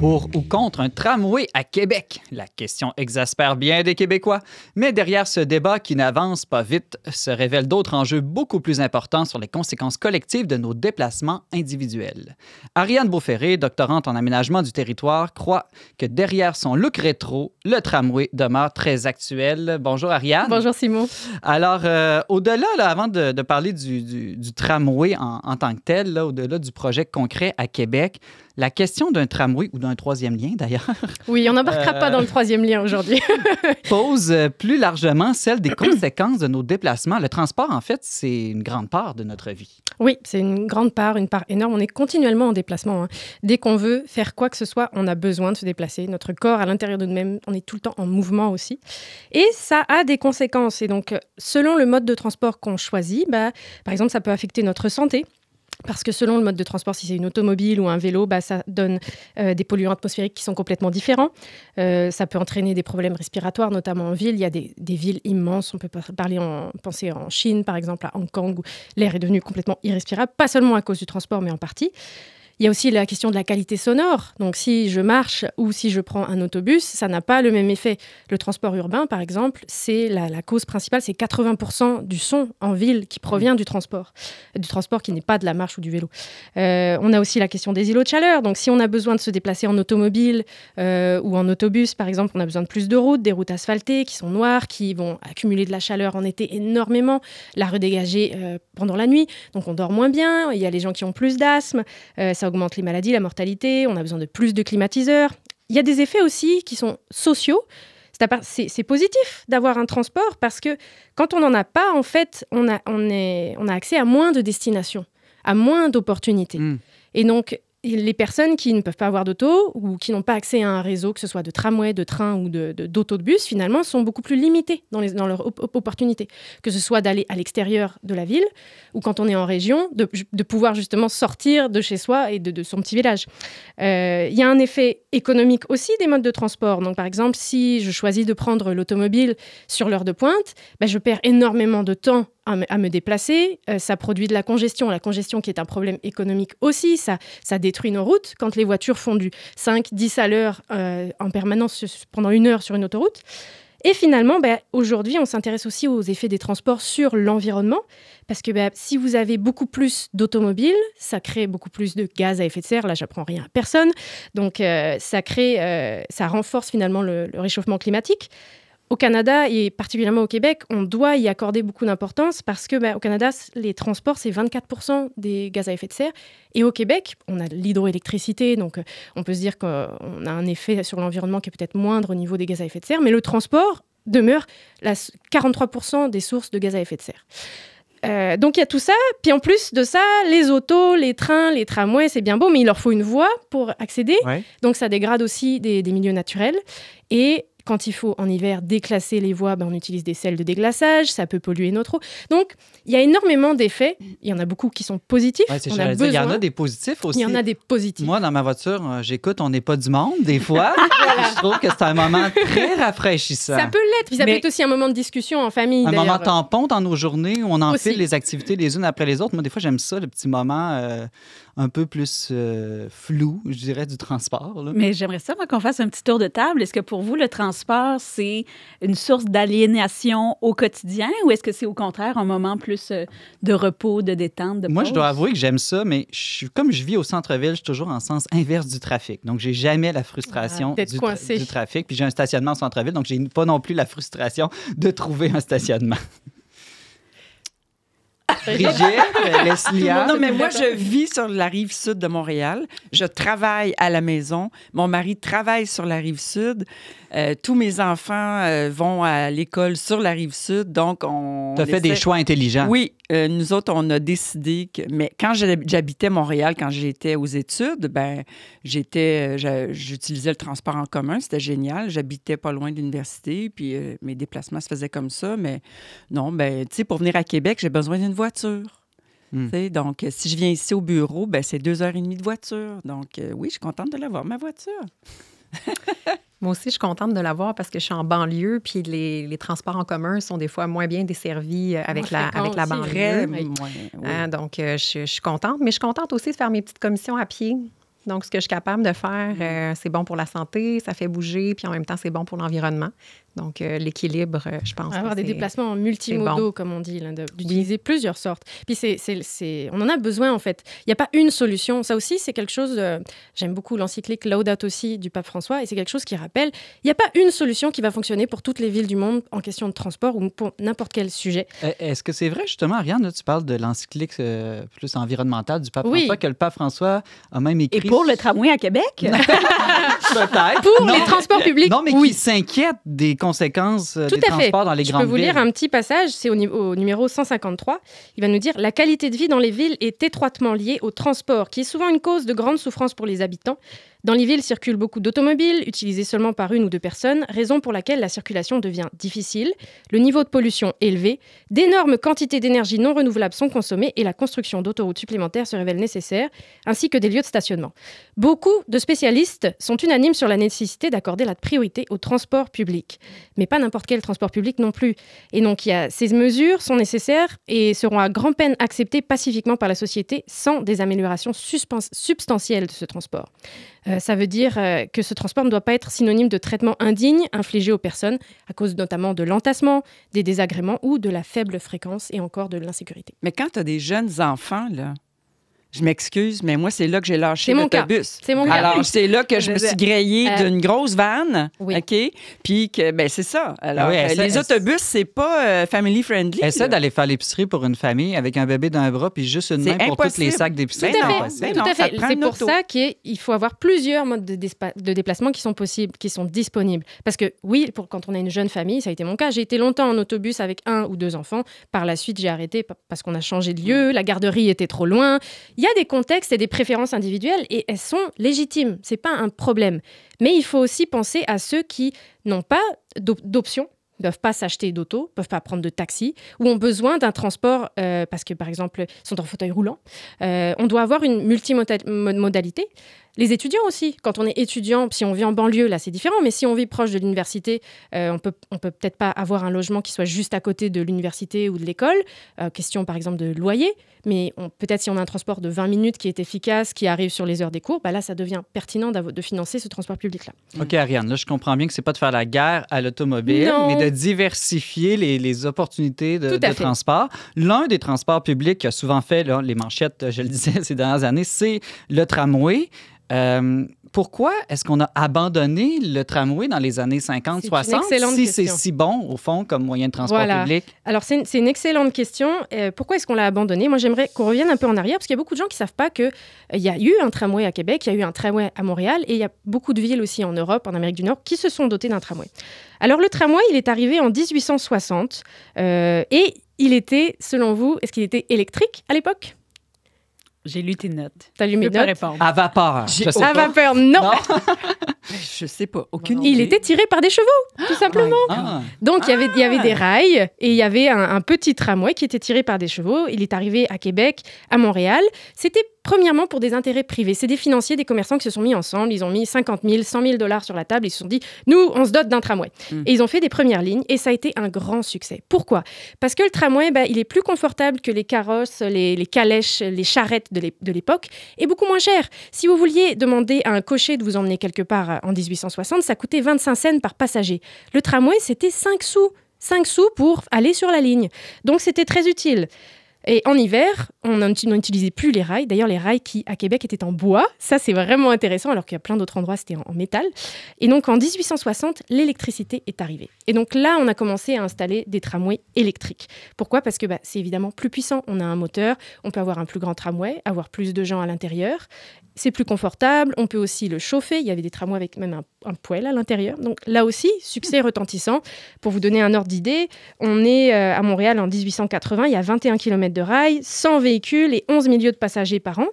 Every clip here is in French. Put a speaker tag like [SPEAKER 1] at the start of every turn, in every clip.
[SPEAKER 1] Pour ou contre un tramway à Québec? La question exaspère bien des Québécois. Mais derrière ce débat qui n'avance pas vite se révèlent d'autres enjeux beaucoup plus importants sur les conséquences collectives de nos déplacements individuels. Ariane Beauferré, doctorante en aménagement du territoire, croit que derrière son look rétro, le tramway demeure très actuel. Bonjour Ariane.
[SPEAKER 2] Bonjour Simon.
[SPEAKER 1] Alors, au-delà, là, avant de parler du tramway en tant que tel, là, au-delà du projet concret à Québec, la question d'un tramway ou d'un troisième lien, d'ailleurs.
[SPEAKER 2] Oui, on n'embarquera pas dans le troisième lien aujourd'hui.
[SPEAKER 1] Pose plus largement celle des conséquences de nos déplacements. Le transport, en fait, c'est une grande part de notre vie.
[SPEAKER 2] Oui, c'est une grande part, une part énorme. On est continuellement en déplacement. Dès qu'on veut faire quoi que ce soit, on a besoin de se déplacer. Notre corps, à l'intérieur de nous-mêmes, on est tout le temps en mouvement aussi. Et ça a des conséquences. Et donc, selon le mode de transport qu'on choisit, par exemple, ça peut affecter notre santé. Parce que selon le mode de transport, si c'est une automobile ou un vélo, ça donne des polluants atmosphériques qui sont complètement différents. Ça peut entraîner des problèmes respiratoires, notamment en ville. Il y a des villes immenses. On peut penser en Chine, par exemple, à Hong Kong, où l'air est devenu complètement irrespirable, pas seulement à cause du transport, mais en partie. Il y a aussi la question de la qualité sonore. Donc, si je marche ou si je prends un autobus, ça n'a pas le même effet. Le transport urbain, par exemple, c'est la cause principale, c'est 80% du son en ville qui provient du transport qui n'est pas de la marche ou du vélo. On a aussi la question des îlots de chaleur. Donc, si on a besoin de se déplacer en automobile ou en autobus, par exemple, on a besoin de plus de routes, des routes asphaltées qui sont noires, qui vont accumuler de la chaleur en été énormément, la redégager pendant la nuit. Donc, on dort moins bien. Il y a les gens qui ont plus d'asthme. Ça augmente les maladies, la mortalité, on a besoin de plus de climatiseurs. Il y a des effets aussi qui sont sociaux. C'est positif d'avoir un transport parce que quand on n'en a pas, en fait, on a accès à moins de destinations, à moins d'opportunités. Et donc, les personnes qui ne peuvent pas avoir d'auto ou qui n'ont pas accès à un réseau, que ce soit de tramway, de train ou d'autobus, finalement, sont beaucoup plus limitées dans leurs opportunités. Que ce soit d'aller à l'extérieur de la ville ou quand on est en région, de pouvoir justement sortir de chez soi et de son petit village. Il y a un effet économique aussi des modes de transport. Donc, par exemple, si je choisis de prendre l'automobile sur l'heure de pointe, je perds énormément de temps à me déplacer. Ça produit de la congestion qui est un problème économique aussi. Ça détruit nos routes quand les voitures font du 5-10 à l'heure en permanence pendant 1 heure sur une autoroute. Et finalement, aujourd'hui, on s'intéresse aussi aux effets des transports sur l'environnement parce que si vous avez beaucoup plus d'automobiles, ça crée beaucoup plus de gaz à effet de serre. Là, j'apprends rien à personne. Donc, ça renforce finalement le réchauffement climatique. Au Canada et particulièrement au Québec, on doit y accorder beaucoup d'importance parce que au Canada, les transports, c'est 24% des gaz à effet de serre. Et au Québec, on a de l'hydroélectricité, donc on peut se dire qu'on a un effet sur l'environnement qui est peut-être moindre au niveau des gaz à effet de serre, mais le transport demeure 43% des sources de gaz à effet de serre. Donc il y a tout ça, puis en plus de ça, les autos, les trains, les tramways, c'est bien beau, mais il leur faut une voie pour accéder. Ouais. Donc ça dégrade aussi des milieux naturels. Et quand il faut, en hiver, déclasser les voies, on utilise des sels de déglaçage, ça peut polluer notre eau. Donc, il y a énormément d'effets. Il y en a beaucoup qui sont positifs.
[SPEAKER 1] Ouais, il y en a des positifs aussi.
[SPEAKER 2] Il y en a des positifs.
[SPEAKER 1] Moi, dans ma voiture, j'écoute On n'est pas du monde, des fois. Je trouve que c'est un moment très rafraîchissant.
[SPEAKER 2] Ça peut l'être. Puis ça peut être aussi un moment de discussion en famille,
[SPEAKER 1] un
[SPEAKER 2] d'ailleurs.
[SPEAKER 1] moment tampon dans nos journées où on enfile les activités les unes après les autres. Moi, des fois, j'aime ça, le petit moment un peu plus flou, je dirais, du transport. Là.
[SPEAKER 3] Mais j'aimerais ça, moi, qu'on fasse un petit tour de table. Est-ce que pour vous, le transport, c'est une source d'aliénation au quotidien ou est-ce que c'est au contraire un moment plus de repos, de détente, de pause?
[SPEAKER 1] Moi, je dois avouer que j'aime ça, mais comme je vis au centre-ville, je suis toujours en sens inverse du trafic. Donc, j'ai jamais la frustration du trafic. Puis j'ai un stationnement au centre-ville, donc j'ai pas non plus la frustration de trouver un stationnement. Brigitte, Leslia.
[SPEAKER 4] Non, mais moi, je vis sur la rive sud de Montréal. Je travaille à la maison. Mon mari travaille sur la rive sud. Tous mes enfants vont à l'école sur la rive sud. Donc,
[SPEAKER 1] Tu as fait des choix intelligents.
[SPEAKER 4] Oui. Nous autres, on a décidé que... Mais quand j'habitais Montréal, quand j'étais aux études, j'utilisais le transport en commun. C'était génial. J'habitais pas loin de l'université, puis mes déplacements se faisaient comme ça. Mais non, tu sais, pour venir à Québec, j'ai besoin d'une voiture. Donc, si je viens ici au bureau, c'est 2h30 de voiture. Donc, oui, je suis contente de l'avoir, ma voiture.
[SPEAKER 5] Moi aussi, je suis contente de l'avoir parce que je suis en banlieue, puis les transports en commun sont des fois moins bien desservis avec la banlieue. Donc, je suis contente, mais je suis contente aussi de faire mes petites commissions à pied. Donc, ce que je suis capable de faire, c'est bon pour la santé, ça fait bouger, puis en même temps, c'est bon pour l'environnement. Donc, l'équilibre, je pense.
[SPEAKER 2] Avoir des déplacements multimodaux, comme on dit, d'utiliser plusieurs sortes. Puis, on en a besoin, en fait. Il n'y a pas une solution. Ça aussi, c'est quelque chose... j'aime beaucoup l'encyclique Laudato Si du pape François, et c'est quelque chose qui rappelle, il n'y a pas une solution qui va fonctionner pour toutes les villes du monde en question de transport ou pour n'importe quel sujet.
[SPEAKER 1] Est-ce que c'est vrai, justement, Ariane, là, tu parles de l'encyclique plus environnementale du pape
[SPEAKER 2] Oui.
[SPEAKER 1] François, que le pape François a même écrit...
[SPEAKER 3] Et pour le tramway à Québec?
[SPEAKER 1] Peut-être.
[SPEAKER 2] Pour les transports publics,
[SPEAKER 1] Non, mais
[SPEAKER 2] oui.
[SPEAKER 1] qui s'inquiète des conséquences
[SPEAKER 2] Tout
[SPEAKER 1] des
[SPEAKER 2] à fait.
[SPEAKER 1] transports dans les
[SPEAKER 2] Je
[SPEAKER 1] grandes
[SPEAKER 2] peux vous
[SPEAKER 1] villes.
[SPEAKER 2] lire un petit passage, c'est au numéro 153. Il va nous dire « La qualité de vie dans les villes est étroitement liée au transport, qui est souvent une cause de grande souffrance pour les habitants. Dans les villes circulent beaucoup d'automobiles, utilisées seulement par une ou deux personnes, raison pour laquelle la circulation devient difficile, le niveau de pollution élevé, d'énormes quantités d'énergie non renouvelable sont consommées et la construction d'autoroutes supplémentaires se révèle nécessaire, ainsi que des lieux de stationnement. Beaucoup de spécialistes sont unanimes sur la nécessité d'accorder la priorité au transport public, mais pas n'importe quel transport public non plus. Et donc, ces mesures sont nécessaires et seront à grand-peine acceptées pacifiquement par la société sans des améliorations substantielles de ce transport. Ça veut dire que ce transport ne doit pas être synonyme de traitement indigne infligé aux personnes à cause notamment de l'entassement, des désagréments ou de la faible fréquence et encore de l'insécurité.
[SPEAKER 4] Mais quand tu as des jeunes enfants, là, je m'excuse, mais moi, c'est là que j'ai lâché
[SPEAKER 2] C'est mon cas.
[SPEAKER 4] l'autobus.
[SPEAKER 2] C'est mon cas.
[SPEAKER 4] Alors, c'est là que je me suis grillée d'une grosse vanne,
[SPEAKER 2] Oui.
[SPEAKER 4] OK? Puis que, ben c'est ça. Alors,
[SPEAKER 1] oui,
[SPEAKER 4] les autobus, c'est pas family-friendly.
[SPEAKER 1] Essaie
[SPEAKER 4] là.
[SPEAKER 1] d'aller faire l'épicerie pour une famille avec un bébé dans un bras puis juste une
[SPEAKER 4] C'est
[SPEAKER 1] main pour tous les
[SPEAKER 4] impossible.
[SPEAKER 1] sacs d'épicerie.
[SPEAKER 2] Tout à
[SPEAKER 1] C'est
[SPEAKER 2] fait.
[SPEAKER 1] impossible.
[SPEAKER 4] Ben
[SPEAKER 2] Tout
[SPEAKER 4] non,
[SPEAKER 2] à
[SPEAKER 4] ça
[SPEAKER 2] fait.
[SPEAKER 4] te prend
[SPEAKER 2] C'est
[SPEAKER 4] une
[SPEAKER 2] pour
[SPEAKER 4] auto.
[SPEAKER 2] ça qu'il faut avoir plusieurs modes de déplacement qui sont possibles, qui sont disponibles. Parce que oui, quand on a une jeune famille, ça a été mon cas. J'ai été longtemps en autobus avec 1 ou 2 enfants. Par la suite, j'ai arrêté parce qu'on a changé de lieu, la garderie était trop loin. Il y a des contextes et des préférences individuelles et elles sont légitimes. C'est pas un problème. Mais il faut aussi penser à ceux qui n'ont pas d'option, ne peuvent pas s'acheter d'auto, ne peuvent pas prendre de taxi, ou ont besoin d'un transport parce que, par exemple, ils sont en fauteuil roulant. On doit avoir une multimodalité. Les étudiants aussi. Quand on est étudiant, si on vit en banlieue, là, c'est différent. Mais si on vit proche de l'université, on peut peut-être pas avoir un logement qui soit juste à côté de l'université ou de l'école. Question, par exemple, de loyer. Mais peut-être si on a un transport de 20 minutes qui est efficace, qui arrive sur les heures des cours, bah là, ça devient pertinent de financer ce transport public-là.
[SPEAKER 1] OK, Ariane, là, je comprends bien que c'est pas de faire la guerre à l'automobile,
[SPEAKER 2] Non.
[SPEAKER 1] mais de diversifier les opportunités de
[SPEAKER 2] Tout à fait.
[SPEAKER 1] transport. L'un des transports publics qui a souvent fait là, les manchettes, je le disais, ces dernières années, c'est le tramway. Pourquoi est-ce qu'on a abandonné le tramway dans les années 50,
[SPEAKER 2] C'est une
[SPEAKER 1] 60
[SPEAKER 2] excellente
[SPEAKER 1] si c'est
[SPEAKER 2] question.
[SPEAKER 1] si bon, au fond, comme moyen de transport
[SPEAKER 2] Voilà.
[SPEAKER 1] public?
[SPEAKER 2] Alors, c'est une excellente question. Pourquoi est-ce qu'on l'a abandonné? Moi, j'aimerais qu'on revienne un peu en arrière, parce qu'il y a beaucoup de gens qui ne savent pas qu'il y a eu un tramway à Québec, il y a eu un tramway à Montréal, et il y a beaucoup de villes aussi en Europe, en Amérique du Nord, qui se sont dotées d'un tramway. Alors, le tramway, il est arrivé en 1860, et il était, selon vous, est-ce qu'il était électrique à l'époque?
[SPEAKER 3] J'ai lu tes notes.
[SPEAKER 2] T'as lu
[SPEAKER 3] Je
[SPEAKER 2] mes
[SPEAKER 3] peux pas
[SPEAKER 2] notes?
[SPEAKER 3] répondre.
[SPEAKER 1] À vapeur. Je sais
[SPEAKER 2] À
[SPEAKER 1] pas.
[SPEAKER 2] vapeur, non!
[SPEAKER 4] Je sais pas. Aucune
[SPEAKER 2] Il
[SPEAKER 4] idée.
[SPEAKER 2] était tiré par des chevaux, tout simplement.
[SPEAKER 1] Ah.
[SPEAKER 2] Donc, il y avait des rails et il y avait un petit tramway qui était tiré par des chevaux. Il est arrivé à Québec, à Montréal. C'était premièrement pour des intérêts privés. C'est des financiers, des commerçants qui se sont mis ensemble. Ils ont mis 50 000, 100 000 $ sur la table. Ils se sont dit, nous, on se dote d'un tramway. Et ils ont fait des premières lignes et ça a été un grand succès. Pourquoi? Parce que le tramway, il est plus confortable que les carrosses, les calèches, les charrettes de l'époque et beaucoup moins cher. Si vous vouliez demander à un cocher de vous emmener quelque part en 1860, ça coûtait 25 cents par passager. Le tramway, c'était 5 sous. 5 sous pour aller sur la ligne. Donc, c'était très utile. Et en hiver, on n'utilisait plus les rails. D'ailleurs, les rails qui, à Québec, étaient en bois. Ça, c'est vraiment intéressant, alors qu'il y a plein d'autres endroits, c'était en métal. Et donc, en 1860, l'électricité est arrivée. Et donc là, on a commencé à installer des tramways électriques. Pourquoi? Parce que c'est évidemment plus puissant. On a un moteur, on peut avoir un plus grand tramway, avoir plus de gens à l'intérieur. C'est plus confortable, on peut aussi le chauffer. Il y avait des tramways avec même un poêle à l'intérieur. Donc là aussi, succès retentissant. Pour vous donner un ordre d'idée, on est à Montréal en 1880, il y a 21 km de rails, 100 véhicules et 11 millions de passagers par an.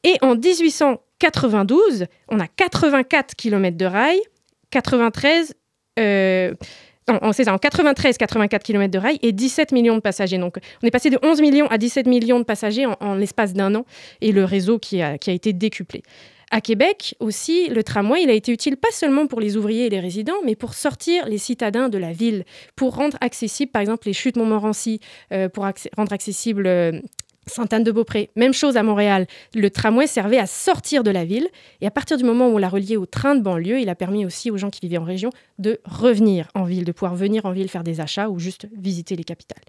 [SPEAKER 2] Et en 1892, on a 84 km de rails, 93... c'est ça, en 93, 84 km de rails et 17 millions de passagers. Donc, on est passé de 11 millions à 17 millions de passagers en l'espace d'un an et le réseau qui a été décuplé. À Québec aussi, le tramway, il a été utile pas seulement pour les ouvriers et les résidents, mais pour sortir les citadins de la ville, pour rendre accessible, par exemple, les chutes Montmorency, pour rendre accessible Sainte-Anne-de-Beaupré, même chose à Montréal. Le tramway servait à sortir de la ville. Et à partir du moment où on l'a relié au train de banlieue, il a permis aussi aux gens qui vivaient en région de revenir en ville, de pouvoir venir en ville faire des achats ou juste visiter les capitales.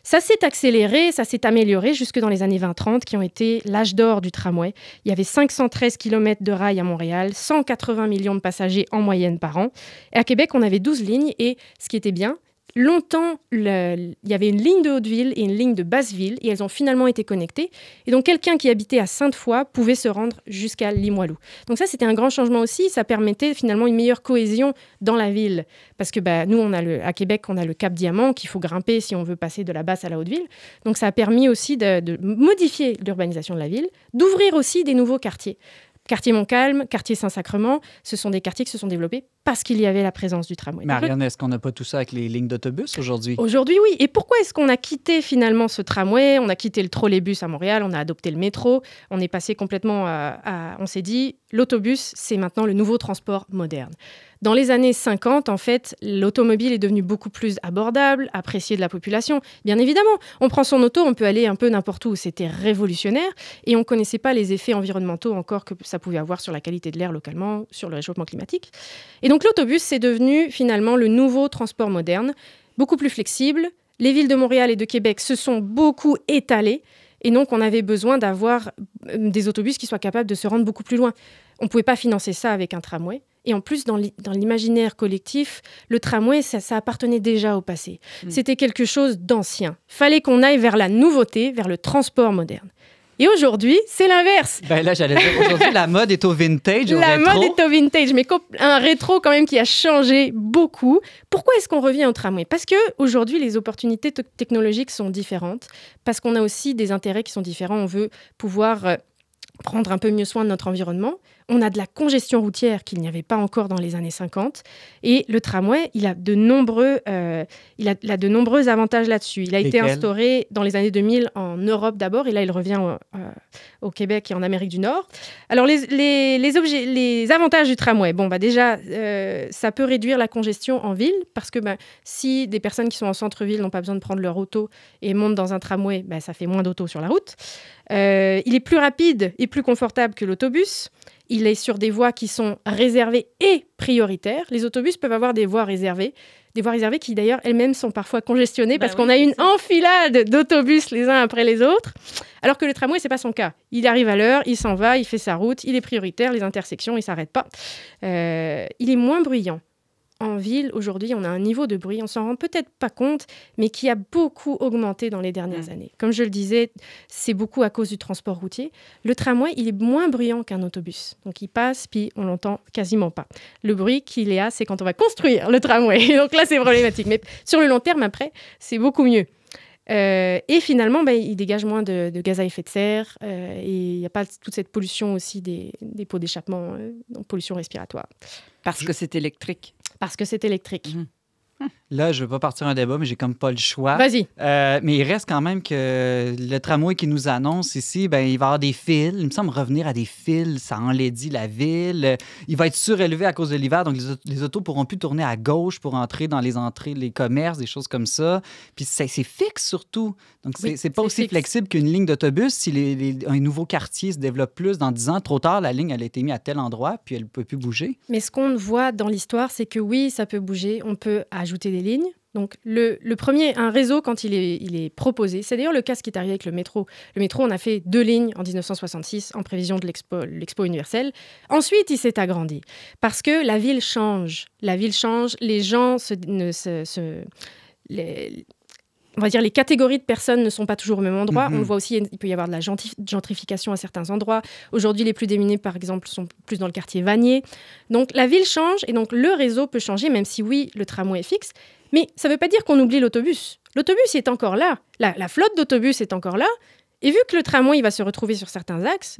[SPEAKER 2] Ça s'est accéléré, ça s'est amélioré jusque dans les années 20-30 qui ont été l'âge d'or du tramway. Il y avait 513 km de rails à Montréal, 180 millions de passagers en moyenne par an. Et à Québec, on avait 12 lignes et ce qui était bien, longtemps, il y avait une ligne de Haute-Ville et une ligne de Basse-Ville et elles ont finalement été connectées. Et donc, quelqu'un qui habitait à Sainte-Foy pouvait se rendre jusqu'à Limoilou. Donc ça, c'était un grand changement aussi. Ça permettait finalement une meilleure cohésion dans la ville. Parce que nous, à Québec, on a le Cap Diamant qu'il faut grimper si on veut passer de la Basse à la Haute-Ville. Donc ça a permis aussi de modifier l'urbanisation de la ville, d'ouvrir aussi des nouveaux quartiers. Quartier Montcalm, quartier Saint-Sacrement, ce sont des quartiers qui se sont développés parce qu'il y avait la présence du tramway.
[SPEAKER 1] Marianne, est-ce qu'on n'a pas tout ça avec les lignes d'autobus aujourd'hui?
[SPEAKER 2] Aujourd'hui, oui. Et pourquoi est-ce qu'on a quitté finalement ce tramway? On a quitté le trolleybus à Montréal, on a adopté le métro, on est passé complètement on s'est dit, l'autobus, c'est maintenant le nouveau transport moderne. Dans les années 50, en fait, l'automobile est devenue beaucoup plus abordable, appréciée de la population. Bien évidemment, on prend son auto, on peut aller un peu n'importe où. C'était révolutionnaire et on ne connaissait pas les effets environnementaux encore que ça pouvait avoir sur la qualité de l'air localement, sur le réchauffement climatique. Et donc l'autobus, c'est devenu finalement le nouveau transport moderne, beaucoup plus flexible. Les villes de Montréal et de Québec se sont beaucoup étalées. Et donc, on avait besoin d'avoir des autobus qui soient capables de se rendre beaucoup plus loin. On ne pouvait pas financer ça avec un tramway. Et en plus, dans l'imaginaire collectif, le tramway, ça appartenait déjà au passé. C'était quelque chose d'ancien. Fallait qu'on aille vers la nouveauté, vers le transport moderne. Et aujourd'hui, c'est l'inverse.
[SPEAKER 1] Là, j'allais dire, aujourd'hui, la mode est au vintage, au
[SPEAKER 2] La
[SPEAKER 1] rétro.
[SPEAKER 2] mode est au vintage, mais un rétro quand même qui a changé beaucoup. Pourquoi est-ce qu'on revient au tramway? Parce qu'aujourd'hui, les opportunités technologiques sont différentes, parce qu'on a aussi des intérêts qui sont différents. On veut pouvoir prendre un peu mieux soin de notre environnement. On a de la congestion routière qu'il n'y avait pas encore dans les années 50. Et le tramway, il a de nombreux avantages là-dessus. Il a été instauré dans les années 2000 en Europe d'abord, et là, il revient au Québec et en Amérique du Nord. Alors, les avantages du tramway, déjà, ça peut réduire la congestion en ville, parce que si des personnes qui sont en centre-ville n'ont pas besoin de prendre leur auto et montent dans un tramway, ça fait moins d'auto sur la route. Il est plus rapide et plus confortable que l'autobus. Il est sur des voies qui sont réservées et prioritaires. Les autobus peuvent avoir des voies réservées qui d'ailleurs elles-mêmes sont parfois congestionnées parce qu'on a une enfilade d'autobus les uns après les autres. Alors que le tramway, c'est pas son cas. Il arrive à l'heure, il s'en va, il fait sa route, il est prioritaire, les intersections, il s'arrête pas. Il est moins bruyant. En ville, aujourd'hui, on a un niveau de bruit, on s'en rend peut-être pas compte, mais qui a beaucoup augmenté dans les dernières années. Comme je le disais, c'est beaucoup à cause du transport routier. Le tramway, il est moins bruyant qu'un autobus. Donc, il passe, puis on l'entend quasiment pas. Le bruit qu'il y a, c'est quand on va construire le tramway. Donc là, c'est problématique. Mais sur le long terme, après, c'est beaucoup mieux. Et finalement, il dégage moins de gaz à effet de serre et il n'y a pas toute cette pollution aussi des pots d'échappement, donc pollution respiratoire.
[SPEAKER 4] Parce que c'est électrique.
[SPEAKER 2] Parce que c'est électrique.
[SPEAKER 1] Là, je ne veux pas partir un débat, mais j'ai comme pas le choix.
[SPEAKER 2] Vas-y.
[SPEAKER 1] Mais il reste quand même que le tramway qui nous annonce ici, il va y avoir des fils. Il me semble revenir à des fils, ça enlaidit la ville. Il va être surélevé à cause de l'hiver, donc les autos pourront plus tourner à gauche pour entrer dans les entrées, les commerces, des choses comme ça. Puis c'est fixe surtout. Donc c'est pas aussi flexible qu'une ligne d'autobus. Si un nouveau quartier se développe plus dans 10 ans, trop tard, la ligne elle a été mise à tel endroit, puis elle ne peut plus bouger.
[SPEAKER 2] Mais ce qu'on voit dans l'histoire, c'est que oui, ça peut bouger. On peut ajouter des lignes. Donc, le premier, un réseau, quand il est proposé, c'est d'ailleurs le cas ce qui est arrivé avec le métro. Le métro, on a fait 2 lignes en 1966 en prévision de l'Expo universelle. Ensuite, il s'est agrandi parce que la ville change. La ville change, les gens on va dire les catégories de personnes ne sont pas toujours au même endroit. On le voit aussi, il peut y avoir de la gentrification à certains endroits. Aujourd'hui, les plus démunis, par exemple, sont plus dans le quartier Vanier. Donc, la ville change et donc le réseau peut changer, même si oui, le tramway est fixe. Mais ça ne veut pas dire qu'on oublie l'autobus. L'autobus est encore là. La flotte d'autobus est encore là. Et vu que le tramway il va se retrouver sur certains axes,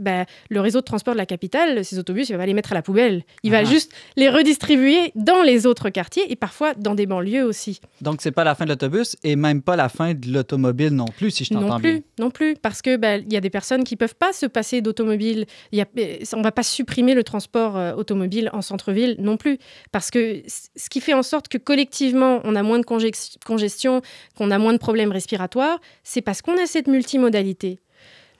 [SPEAKER 2] le réseau de transport de la capitale, ces autobus, il va les mettre à la poubelle. Il va juste les redistribuer dans les autres quartiers et parfois dans des banlieues aussi.
[SPEAKER 1] Donc, c'est pas la fin de l'autobus et même pas la fin de l'automobile non plus, si je t'entends bien.
[SPEAKER 2] Non plus, parce que y a des personnes qui peuvent pas se passer d'automobile. On va pas supprimer le transport automobile en centre-ville non plus, parce que ce qui fait en sorte que collectivement, on a moins de congestion, qu'on a moins de problèmes respiratoires, c'est parce qu'on a cette multimodalité.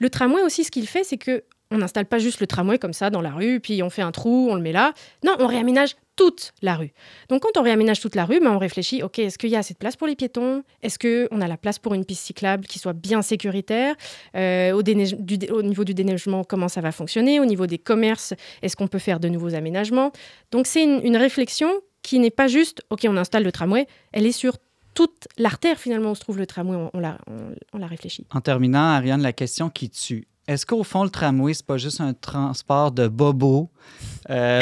[SPEAKER 2] Le tramway aussi, ce qu'il fait, c'est que on n'installe pas juste le tramway comme ça dans la rue, puis on fait un trou, on le met là. Non, on réaménage toute la rue. Donc, quand on réaménage toute la rue, on réfléchit, OK, est-ce qu'il y a assez de place pour les piétons? Est-ce qu'on a la place pour une piste cyclable qui soit bien sécuritaire? Au niveau du déneigement, comment ça va fonctionner? Au niveau des commerces, est-ce qu'on peut faire de nouveaux aménagements? Donc, c'est une réflexion qui n'est pas juste, OK, on installe le tramway, elle est sur toute l'artère, finalement, où se trouve le tramway, on l'a réfléchi.
[SPEAKER 1] En terminant, Ariane, la question qui tue. Est-ce qu'au fond, le tramway, c'est pas juste un transport de bobos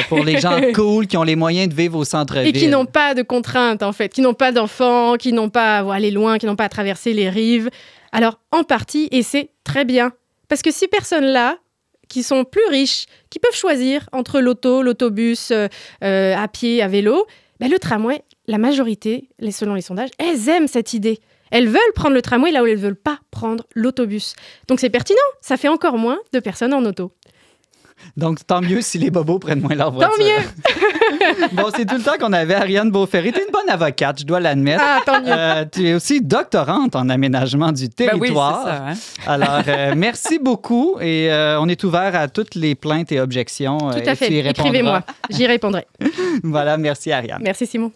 [SPEAKER 1] pour les gens cool qui ont les moyens de vivre au centre-ville?
[SPEAKER 2] Et qui n'ont pas de contraintes, en fait, qui n'ont pas d'enfants, qui n'ont pas à aller loin, qui n'ont pas à traverser les rives. Alors, en partie, et c'est très bien. Parce que ces personnes-là, qui sont plus riches, qui peuvent choisir entre l'auto, l'autobus, à pied, à vélo, le tramway, la majorité, selon les sondages, elles aiment cette idée. Elles veulent prendre le tramway là où elles ne veulent pas prendre l'autobus. Donc, c'est pertinent. Ça fait encore moins de personnes en auto.
[SPEAKER 1] Donc, tant mieux si les bobos prennent moins leur voiture.
[SPEAKER 2] Tant mieux!
[SPEAKER 1] Bon, c'est tout le temps qu'on avait. Ariane Beauferré, t'es une bonne avocate, je dois l'admettre.
[SPEAKER 2] Ah, tant mieux!
[SPEAKER 1] Tu es aussi doctorante en aménagement du territoire.
[SPEAKER 4] Ben oui, c'est ça. Hein?
[SPEAKER 1] Alors, merci beaucoup et on est ouvert à toutes les plaintes et objections.
[SPEAKER 2] Tout à fait. Écrivez-moi. J'y répondrai.
[SPEAKER 1] Voilà, merci Ariane.
[SPEAKER 2] Merci Simon.